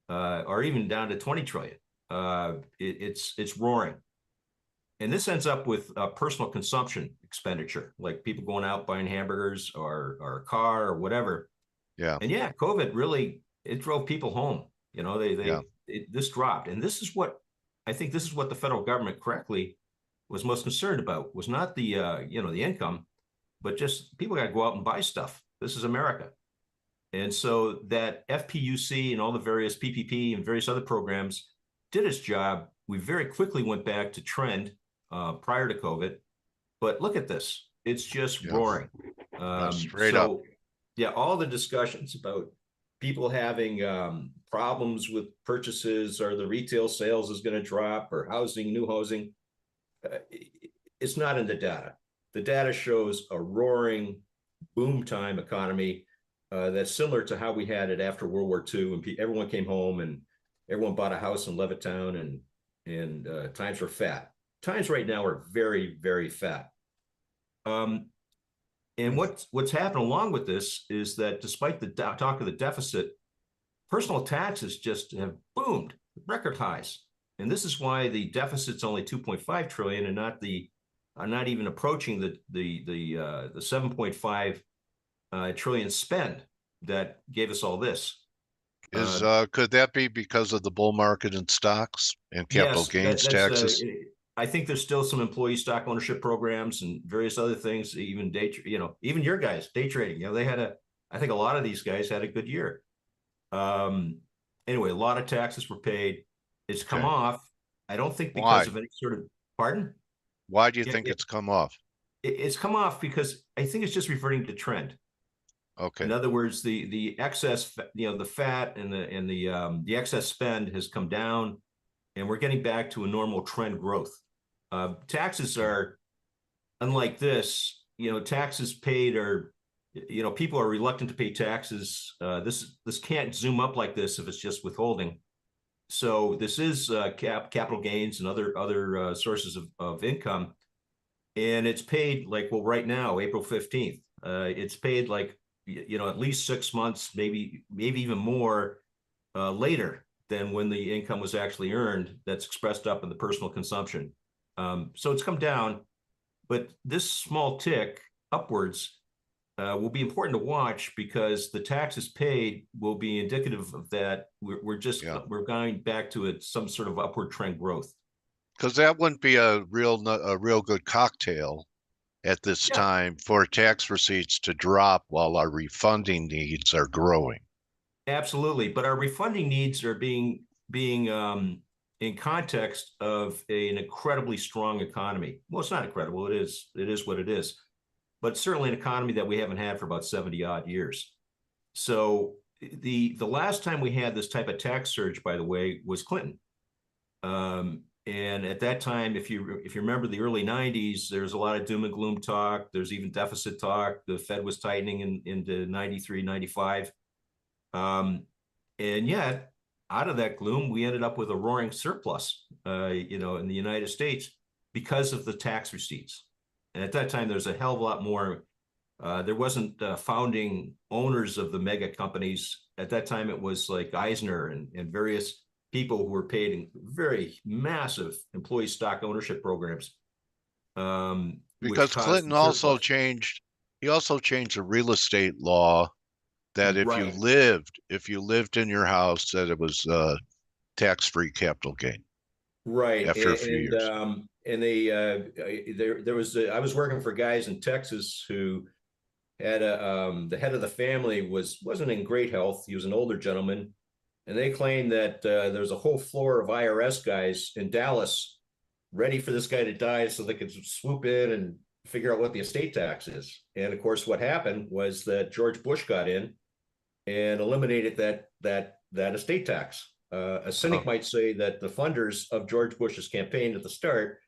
or even down to 20 trillion. It's roaring, and this ends up with personal consumption expenditure, like people going out buying hamburgers or a car or whatever. And COVID really, it drove people home. This dropped, and this is what I think. This is what the federal government correctly was most concerned about, was not the the income, but just people got to go out and buy stuff. This is America. And so that F.A.C.E. and all the various PPP and various other programs did its job. We very quickly went back to trend prior to COVID. But look at this. It's just roaring. Straight up. Yeah, all the discussions about people having problems with purchases, or the retail sales is going to drop, or new housing. It's not in the data. The data shows a roaring boom time economy that's similar to how we had it after World War II, and everyone came home and everyone bought a house in Levittown, and times were fat. Times right now are very, very fat. And what's happened along with this is that despite the talk of the deficit, personal taxes just have boomed, record highs. And this is why the deficit's only 2.5 trillion and not even approaching the 7.5 trillion spend that gave us all this. Could that be because of the bull market in stocks and capital gains taxes? I think there's still some employee stock ownership programs and various other things, even even your guys, day trading. I think a lot of these guys had a good year. Anyway, a lot of taxes were paid. It's come off. I don't think because of any sort of, pardon? Why do you think it's come off? It's come off because I think it's just reverting to trend. Okay. In other words, the excess, the fat and the excess spend has come down, and we're getting back to a normal trend growth. Taxes are, unlike this, taxes paid are you know, people are reluctant to pay taxes. This can't zoom up like this if it's just withholding. So this is capital gains and other sources of income, and it's paid like, well, right now, April 15th. It's paid like, you know, at least 6 months, maybe even more later than when the income was actually earned. That's expressed up in the personal consumption. So it's come down, but this small tick upwards will be important to watch, because the taxes paid will be indicative of that. We're going back to some sort of upward trend growth. Because that wouldn't be a real good cocktail at this time for tax receipts to drop while our refunding needs are growing. Absolutely, but our refunding needs are being in context of an incredibly strong economy. Well, it's not incredible. It is what it is. But certainly an economy that we haven't had for about 70 odd years. So the last time we had this type of tax surge, by the way, was Clinton. And at that time, if you remember the early 90s, there's a lot of doom and gloom talk. There's even deficit talk. The Fed was tightening into 93, 95. And yet, out of that gloom, we ended up with a roaring surplus, you know, in the United States because of the tax receipts. And at that time, there's a hell of a lot more. There wasn't founding owners of the mega companies. At that time, it was like Eisner and various people who were paid in very massive employee stock ownership programs. Because Clinton also changed the real estate law that if you lived in your house, that it was tax-free capital gain. Right. After a few years. And I was working for guys in Texas who had the head of the family wasn't in great health. He was an older gentleman, and they claimed that there was a whole floor of IRS guys in Dallas ready for this guy to die so they could swoop in and figure out what the estate tax is. And of course, what happened was that George Bush got in and eliminated that estate tax. A cynic might say that the funders of George Bush's campaign at the start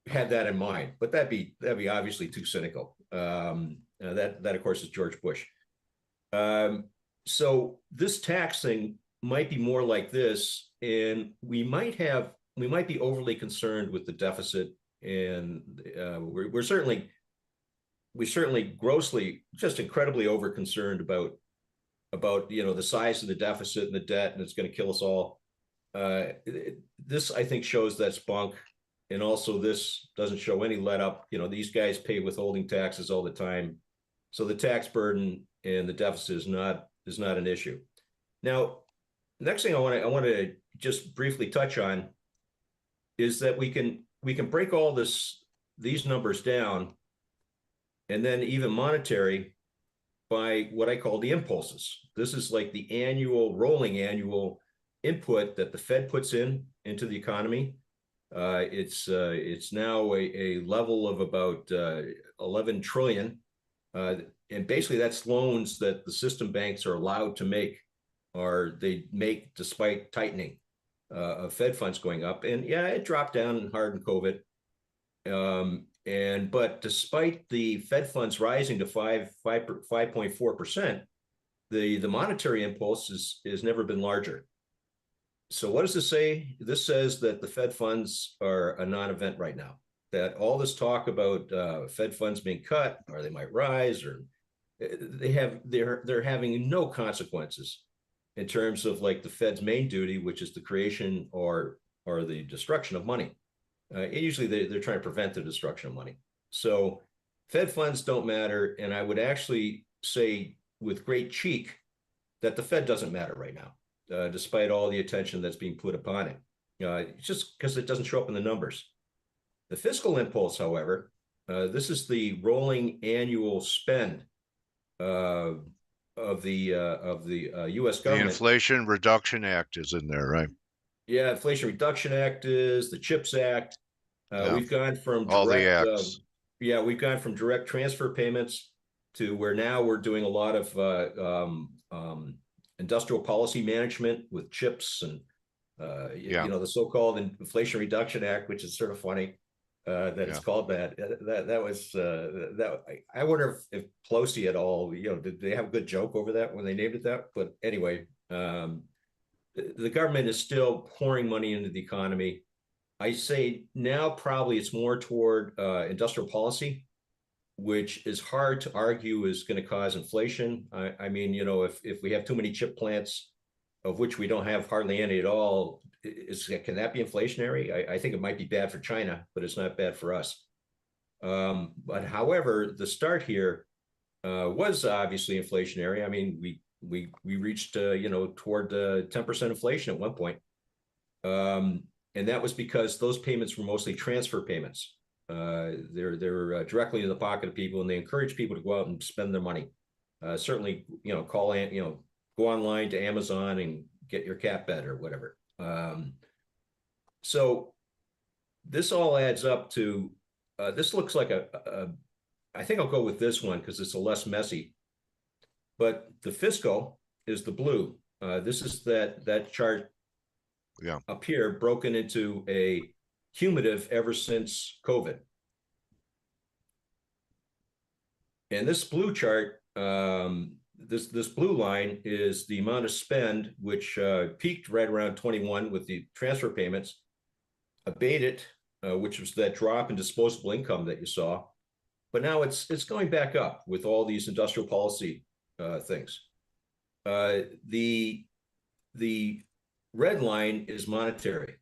had that in mind, but that'd be obviously too cynical. That of course is George Bush. So this tax thing might be more like this, and we might be overly concerned with the deficit, and we're certainly grossly, just incredibly over concerned about you know, the size of the deficit and the debt, and it's going to kill us all. This, I think, shows that's bunk. And also this doesn't show any let up. You know, these guys pay withholding taxes all the time. So the tax burden and the deficit is not an issue. Now, next thing I want to just briefly touch on is that we can break all these numbers down, and then even monetary, by what I call the impulses. This is like the rolling annual input that the Fed puts into the economy. It's now a level of about 11 trillion. And basically that's loans that the system banks are allowed to make, or they make despite tightening of Fed funds going up. And yeah, it dropped down hard in COVID. But despite the Fed funds rising to 5.4%, the monetary impulse has never been larger. So what does this say? This says that the Fed funds are a non-event right now. That all this talk about Fed funds being cut, or they might rise, or they're having no consequences in terms of like the Fed's main duty, which is the creation or the destruction of money. Usually they're trying to prevent the destruction of money. So Fed funds don't matter. And I would actually say with great cheek that the Fed doesn't matter right now, despite all the attention that's being put upon it. Just because it doesn't show up in the numbers. The fiscal impulse, however, this is the rolling annual spend of the U.S. government. The Inflation Reduction Act is in there, right? Yeah, Inflation Reduction Act is the CHIPS Act. We've gone from all direct, the acts. We've gone from direct transfer payments to where now we're doing a lot of industrial policy management with CHIPS and you know, the so-called Inflation Reduction Act, which is sort of funny. that it's Yeah. called that. That was that. I wonder if Pelosi at all, did they have a good joke over that when they named it that? But anyway, the government is still pouring money into the economy. I say now probably it's more toward industrial policy, which is hard to argue is going to cause inflation. I mean, if we have too many chip plants, of which we don't have hardly any at all, can that be inflationary? I think it might be bad for China, but it's not bad for us. But however, the start here was obviously inflationary. I mean, we reached toward 10% inflation at one point, and that was because those payments were mostly transfer payments. They're directly in the pocket of people, and they encourage people to go out and spend their money. Certainly, call in, go online to Amazon and get your cat bed or whatever. So this all adds up to, this looks like I think I'll go with this one because it's a less messy, but the fiscal is the blue. This is that chart up here broken into a cumulative ever since COVID. And this blue chart, this blue line is the amount of spend, which peaked right around 21 with the transfer payments, abated, which was that drop in disposable income that you saw. But now it's going back up with all these industrial policy things. The red line is monetary,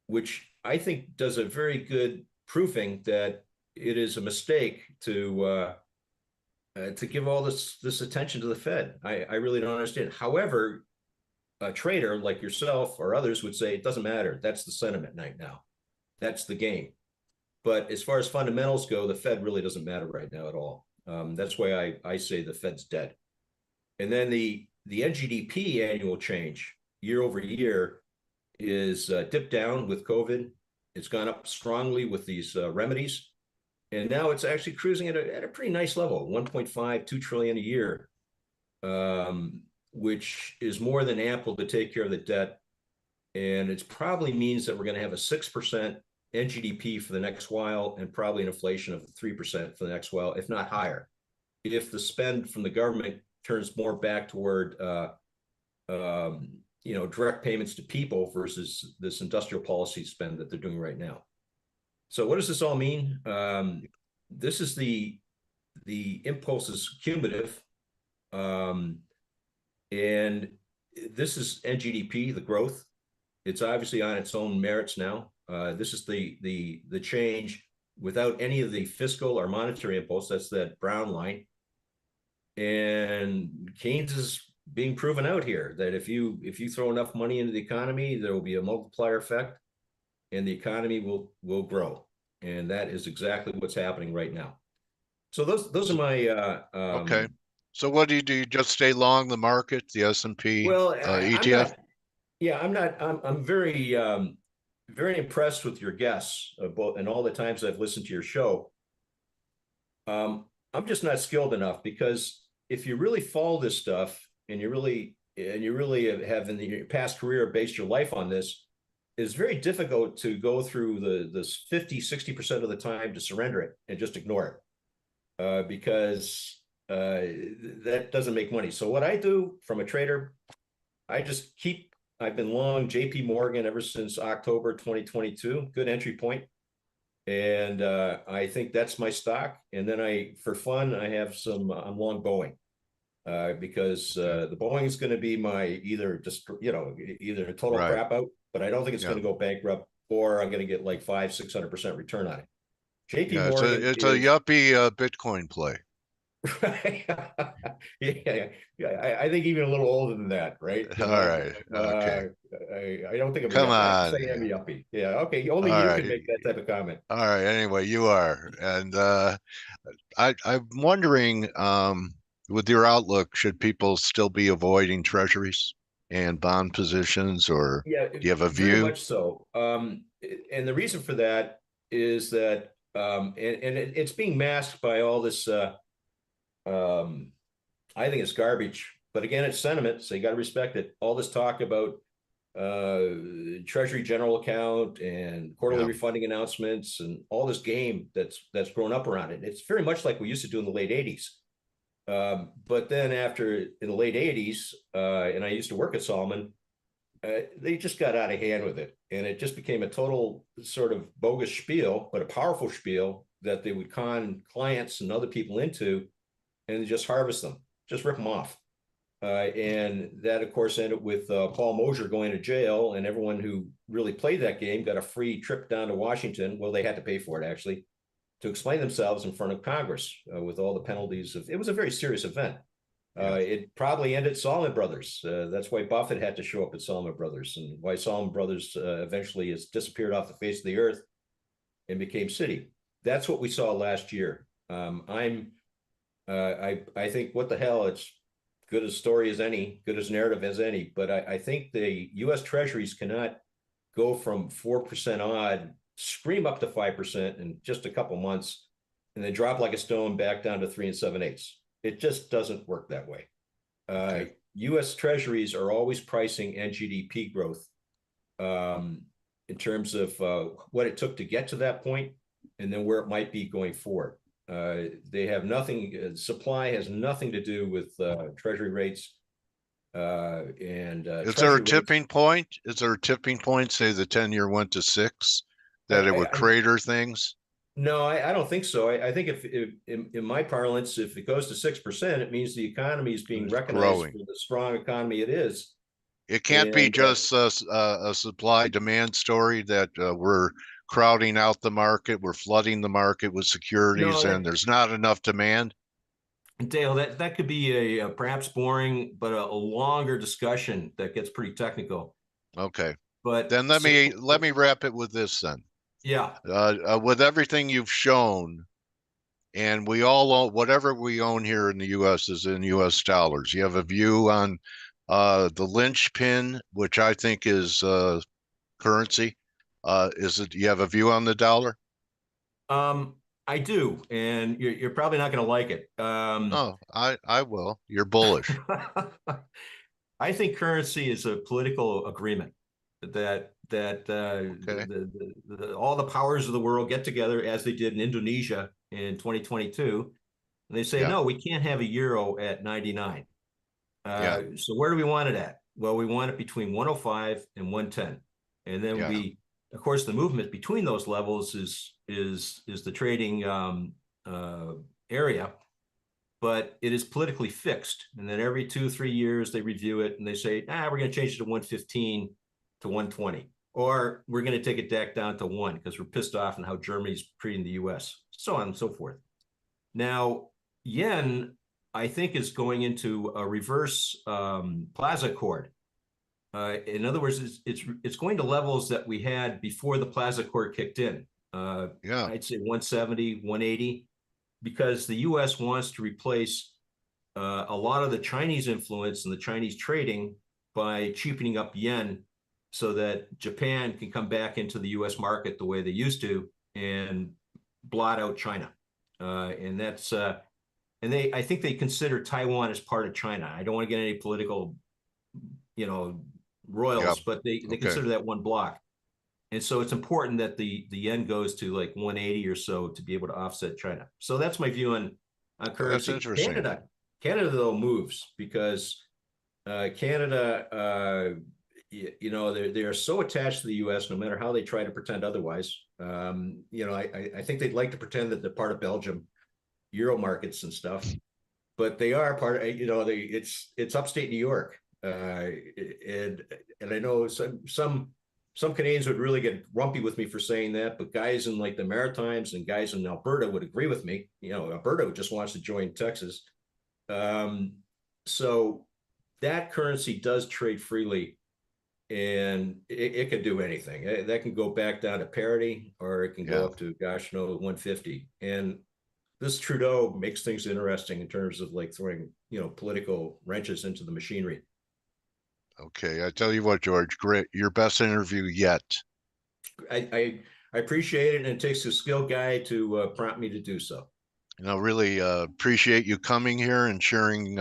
which I think does a very good proofing that it is a mistake to give all this attention to the Fed. I really don't understand. However, a trader like yourself or others would say it doesn't matter. That's the sentiment right now. That's the game. But as far as fundamentals go, the Fed really doesn't matter right now at all. That's why I say the Fed's dead. And then the NGDP annual change year over year is dipped down with COVID. It's gone up strongly with these remedies. And now it's actually cruising at a pretty nice level, 1.52 trillion a year, which is more than ample to take care of the debt. And it probably means that we're going to have a 6% NGDP for the next while, and probably an inflation of 3% for the next while, if not higher. If the spend from the government turns more back toward direct payments to people versus this industrial policy spend that they're doing right now. So what does this all mean? This is the impulse is cumulative, and this is NGDP, the growth. It's obviously on its own merits now. This is the change without any of the fiscal or monetary impulse. That's that brown line. And Keynes is being proven out here that if you throw enough money into the economy, there will be a multiplier effect, and the economy will grow. And that is exactly what's happening right now. So those are my okay. So what do? You just stay long the market, the S&P ETF? I'm very very impressed with your guests both, and all the times I've listened to your show. I'm just not skilled enough, because if you really follow this stuff and you really have in your past career based your life on this, it's very difficult to go through this 50-60% of the time to surrender it and just ignore it, because that doesn't make money. So what I do from a trader, I've been long JP Morgan ever since October 2022, good entry point. And I think that's my stock. And then for fun, I have I'm long Boeing, because the Boeing is going to be my either a total crap out, but I don't think it's going to go bankrupt, or I'm going to get like 500-600% return on it. JP Morgan, it's a yuppie Bitcoin play. yeah. I think even a little older than that, right? All right. Okay. I don't think I'm Come on. say I'm a yuppie. Yeah. Okay. Only you can make that type of comment. All right. Anyway, you are, and I'm wondering, with your outlook, should people still be avoiding treasuries and bond positions, or do you have a view? Very much so. And the reason for that is that, and it's being masked by all this. I think it's garbage, but again, it's sentiment, so you got to respect it. All this talk about Treasury general account and quarterly Yeah. refunding announcements and all this game that's grown up around it. It's very much like we used to do in the late 80s. But then after in the late 80s, and I used to work at Solomon, they just got out of hand with it. And it just became a total sort of bogus spiel, but a powerful spiel that they would con clients and other people into and just harvest them, just rip them off. And that, of course, ended with Paul Mosher going to jail, and everyone who really played that game got a free trip down to Washington. Well, they had to pay for it, actually, to explain themselves in front of Congress with all the penalties of. It was a very serious event. It probably ended Salomon Brothers. That's why Buffett had to show up at Salomon Brothers, and why Salomon Brothers eventually has disappeared off the face of the earth and became Citi. That's what we saw last year. I think what the hell, it's good as story as any, good as narrative as any, but I think the U.S. Treasuries cannot go from 4% odd, scream up to 5% in just a couple months, and then drop like a stone back down to 3 7/8. It just doesn't work that way. Okay. U.S. Treasuries are always pricing NGDP growth in terms of what it took to get to that point, and then where it might be going forward. They have nothing, supply has nothing to do with Treasury rates. Is there a tipping point? Is there a tipping point, say the 10-year went to 6, that it would crater things? No, I don't think so. I think if in my parlance, if it goes to 6%, it means the economy is being recognized for the strong economy it is. It can't be just a supply-demand story that we're crowding out the market, we're flooding the market with securities, and there's not enough demand. Dale, that could be a perhaps boring, but a longer discussion that gets pretty technical. Okay. But then let me wrap it with this then. Yeah. With everything you've shown, and we all own, whatever we own here in the U.S. is in U.S. dollars. You have a view on the linchpin, which I think is currency. Is it? You have a view on the dollar? I do, and you're probably not going to like it. No, I will. You're bullish. I think currency is a political agreement that all the powers of the world get together, as they did in Indonesia in 2022, and they say, no, we can't have a euro at 99. So where do we want it at? Well, we want it between 105 and 110, and then we, of course, the movement between those levels is the trading area, but it is politically fixed. And then every 2-3 years they review it and they say, we're going to change it to 115 to 120, or we're going to take it back down to 1 because we're pissed off on how Germany's treating the U.S., so on and so forth. Now, yen, I think, is going into a reverse Plaza Accord. In other words, it's going to levels that we had before the Plaza Accord kicked in. I'd say 170, 180, because the U.S. wants to replace a lot of the Chinese influence and the Chinese trading by cheapening up yen so that Japan can come back into the U.S. market the way they used to and blot out China. And that's and I think they consider Taiwan as part of China. I don't want to get any political, royals, but they consider that one block. And so it's important that the yen goes to like 180 or so to be able to offset China. So that's my view on currency. That's interesting. Canada though moves because Canada, they are so attached to the U.S. no matter how they try to pretend otherwise. I think they'd like to pretend that they're part of Belgium, Euro markets and stuff, but they are part of, it's upstate New York. And I know some Canadians would really get grumpy with me for saying that, but guys in like the Maritimes and guys in Alberta would agree with me. Alberta just wants to join Texas. So that currency does trade freely, and it can do anything. That can go back down to parity, or it can go up to 150. And this Trudeau makes things interesting in terms of like throwing, political wrenches into the machinery. Okay, I tell you what, George, great, your best interview yet. I appreciate it, and it takes a skilled guy to prompt me to do so. Really appreciate you coming here and sharing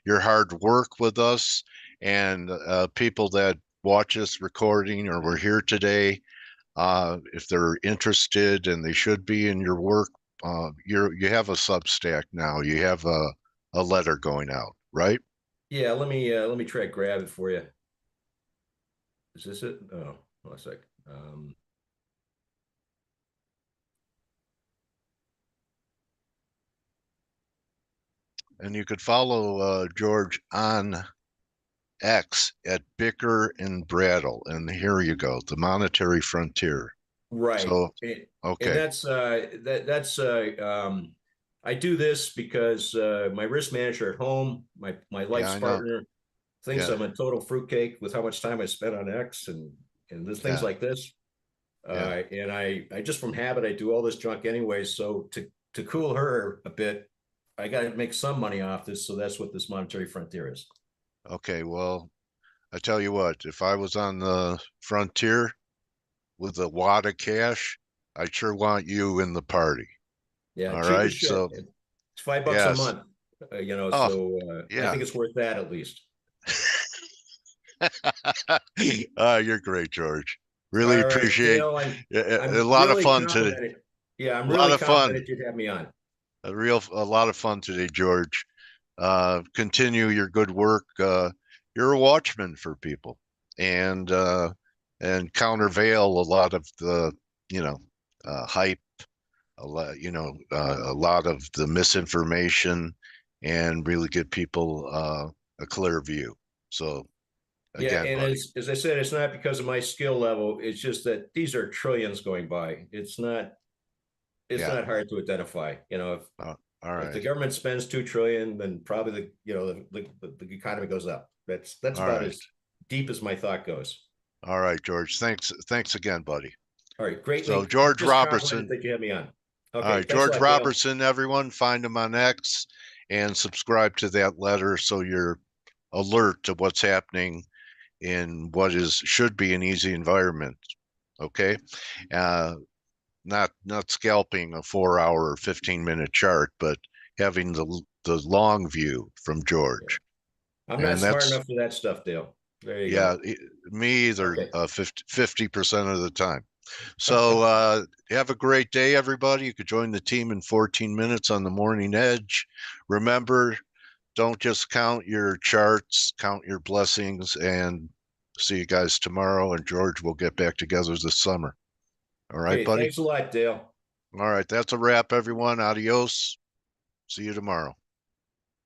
your hard work with us, and people that watch this recording or were here today, if they're interested, and they should be in your work, you have a Substack now. You have a letter going out, right? Yeah, let me try to grab it for you. Is this it? Oh, hold on a sec. And you could follow George on X at Bicker and Brattle. And here you go, the Monetary Frontier. Right. So, and okay. that's I do this because my risk manager at home, my life's I know. partner, thinks Yeah. I'm a total fruitcake with how much time I spent on X and there's things Yeah. like this. Yeah. And I just from habit, I do all this junk anyway. So to cool her a bit, I got to make some money off this. So that's what this Monetary Frontier is. Okay, well, I tell you what, if I was on the frontier with a wad of cash, I sure want you in the party. Yeah, All cheap right. as shit. So, It's $5 a yes. month. Oh, So I yeah. think it's worth that at least. You're great, George. Really All right, appreciate Dale, a I'm lot of really fun today. confident. Yeah, I'm A lot really of fun. confident you'd have me on. A lot of fun today, George. Continue your good work. You're a watchman for people, and countervail a lot of the, hype, a lot of the misinformation, and really give people a clear view. So, Yeah, again, and buddy. as I said, it's not because of my skill level. It's just that these are trillions going by. It's not Yeah. hard to identify. If All if the right. government spends 2 trillion, then probably the economy goes up. That's All about right. as deep as my thought goes. All right, George. Thanks again, buddy. All right, greatly. So I'm George just complimented Robertson. that you have me on. All Okay, right, thanks a George lot, Dale. Robertson, everyone, find him on X and subscribe to that letter so you're alert to what's happening in what should be an easy environment. Okay. Not scalping a 4-hour or 15-minute chart, but having the long view from George. I'm not And smart that's, enough for that stuff, Dale. There you yeah, go. me either. Okay. 50% of the time. So have a great day, everybody. You could join the team in 14 minutes on the Morning Edge. Remember, don't just count your charts, count your blessings, and see you guys tomorrow. And George, we'll get back together this summer. All right, Okay, buddy? thanks a lot, Dale. All right, that's a wrap, everyone. Adios. See you tomorrow.